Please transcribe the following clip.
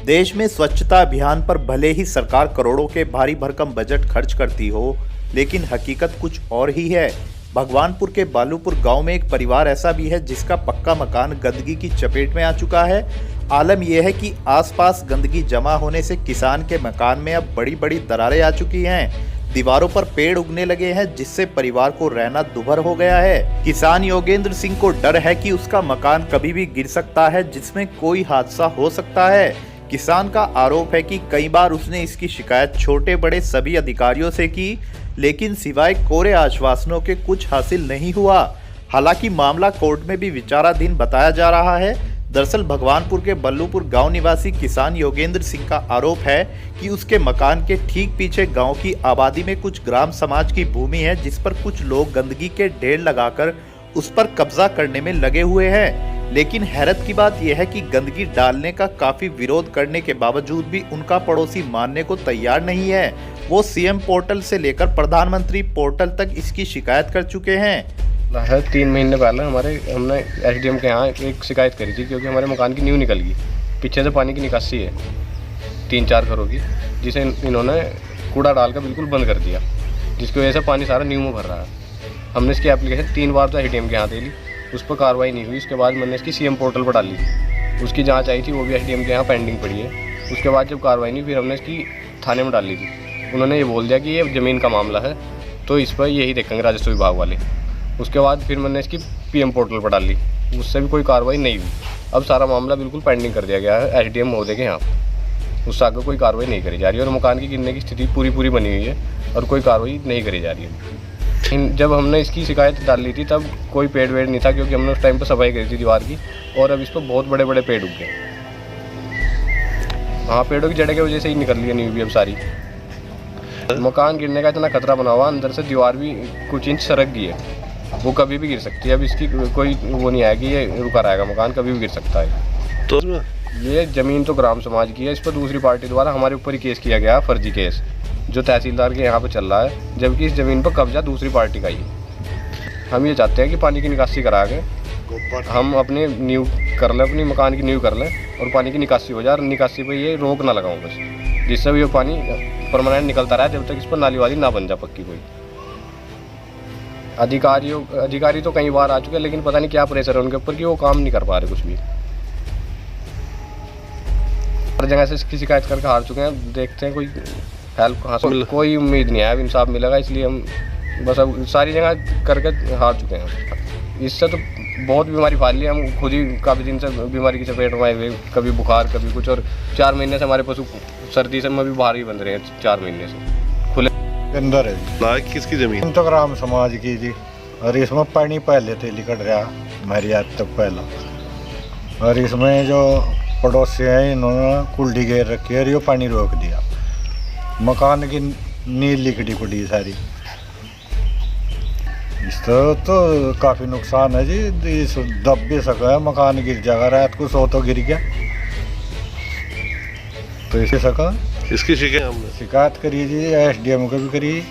देश में स्वच्छता अभियान पर भले ही सरकार करोड़ों के भारी भरकम बजट खर्च करती हो, लेकिन हकीकत कुछ और ही है। भगवानपुर के बालूपुर गांव में एक परिवार ऐसा भी है जिसका पक्का मकान गंदगी की चपेट में आ चुका है। आलम यह है कि आसपास गंदगी जमा होने से किसान के मकान में अब बड़ी बड़ी दरारें आ चुकी हैं। दीवारों पर पेड़ उगने लगे हैं, जिससे परिवार को रहना दुभर हो गया है। किसान योगेंद्र सिंह को डर है कि उसका मकान कभी भी गिर सकता है, जिसमें कोई हादसा हो सकता है। किसान का आरोप है कि कई बार उसने इसकी शिकायत छोटे बड़े सभी अधिकारियों से की, लेकिन सिवाय कोरे आश्वासनों के कुछ हासिल नहीं हुआ। हालांकि मामला कोर्ट में भी विचाराधीन बताया जा रहा है। दरअसल भगवानपुर के बल्लूपुर गांव निवासी किसान योगेंद्र सिंह का आरोप है कि उसके मकान के ठीक पीछे गांव की आबादी में कुछ ग्राम समाज की भूमि है, जिस पर कुछ लोग गंदगी के ढेर लगाकर उस पर कब्जा करने में लगे हुए हैं। लेकिन हैरत की बात यह है कि गंदगी डालने का काफी विरोध करने के बावजूद भी उनका पड़ोसी मानने को तैयार नहीं है। वो सीएम पोर्टल से लेकर प्रधानमंत्री पोर्टल तक इसकी शिकायत कर चुके हैं। 3 महीने पहले हमने एसडीएम के यहाँ एक शिकायत करी थी, क्योंकि हमारे मकान की नींव निकल गई। पीछे से पानी की निकासी है 3-4 घरों की, जिसे इन्होंने कूड़ा डालकर बिल्कुल बंद कर दिया, जिसकी वजह से पानी सारा नींव में भर रहा है। हमने इसकी एप्लीकेशन 3 बार तो एसडीएम के यहाँ दे ली, उस पर कार्रवाई नहीं हुई। उसके बाद मैंने इसकी सीएम पोर्टल पर डाली थी, उसकी जाँच आई थी, वो भी एसडीएम के यहाँ पेंडिंग पड़ी है। उसके बाद जब कार्रवाई नहीं, फिर हमने इसकी थाने में डाल ली थी। उन्होंने ये बोल दिया कि ये ज़मीन का मामला है, तो इस पर यही देखेंगे राजस्व विभाग वाले। उसके बाद फिर मैंने इसकी पीएम पोर्टल पर डाली, उससे भी कोई कार्रवाई नहीं हुई। अब सारा मामला बिल्कुल पेंडिंग कर दिया गया है एसडीएम महोदय के यहाँ, उससे आगे कोई कार्रवाई नहीं करी जा रही है। और मकान की गिरने की स्थिति पूरी बनी हुई है और कोई कार्रवाई नहीं करी जा रही है। जब हमने इसकी शिकायत डाल ली थी तब कोई पेड़ वेड़ नहीं था, क्योंकि हमने उस टाइम पर सफाई करी थी दीवार की, और अब इस पर बहुत बड़े बड़े पेड़ उग गए। हाँ, पेड़ों की जड़ की वजह से ही निकल रही है नींव भी अब सारी। मकान गिरने का इतना खतरा बना हुआ, अंदर से दीवार भी कुछ इंच सरक गई है, वो कभी भी गिर सकती है। अब इसकी कोई वो नहीं है कि ये रुका रहेगा, मकान कभी भी गिर सकता है। तो ये ज़मीन तो ग्राम समाज की है, इस पर दूसरी पार्टी द्वारा हमारे ऊपर ही केस किया गया, फर्जी केस, जो तहसीलदार के यहाँ पर चल रहा है, जबकि इस ज़मीन पर कब्जा दूसरी पार्टी का ही है। हम ये चाहते हैं कि पानी की निकासी करा के हम अपने नींव कर लें, अपनी मकान की नींव कर लें, और पानी की निकासी हो जाए। निकासी पर ये रोक ना लगाऊँ बस, जिससे भी ये पानी परमानेंट निकलता रहे, जब तक इस पर नाली वाली ना बन जाए पक्की कोई। अधिकारी तो कई बार आ चुके हैं, लेकिन पता नहीं क्या प्रेशर है उनके ऊपर कि वो काम नहीं कर पा रहे कुछ भी। हर जगह से इसकी शिकायत करके हार चुके हैं। देखते हैं कोई हेल्प हासिल, कोई उम्मीद नहीं है अब इंसाफ मिलेगा, इसलिए हम बस अब सारी जगह करके हार चुके हैं। इससे तो बहुत बीमारी फैल रही है, हम खुद ही काफ़ी दिन से बीमारी की चपेट में आए हुए, कभी बुखार कभी कुछ। और 4 महीने से हमारे पशु सर्दी से में भी बाहर ही बंद रहे हैं, 4 महीने से खुले अंदर है। किसकी जमीन? तो ग्राम समाज की जी, और इसमें पानी पहले से निकल रहा मेरी याद तक पहला। और इसमें जो पड़ोसी हैं इन्होंने कुल्डी घेर रखी है और ये पानी रोक दिया। मकान की नींव लिकड़ी पड़ी सारी। इससे तो काफ़ी नुकसान है जी, इस दब भी सका है, मकान गिर जाएगा, रात को 100 तो गिर गया, तो इसे सका। इसकी शिकायत करिए जी, एसडीएम को भी करिए।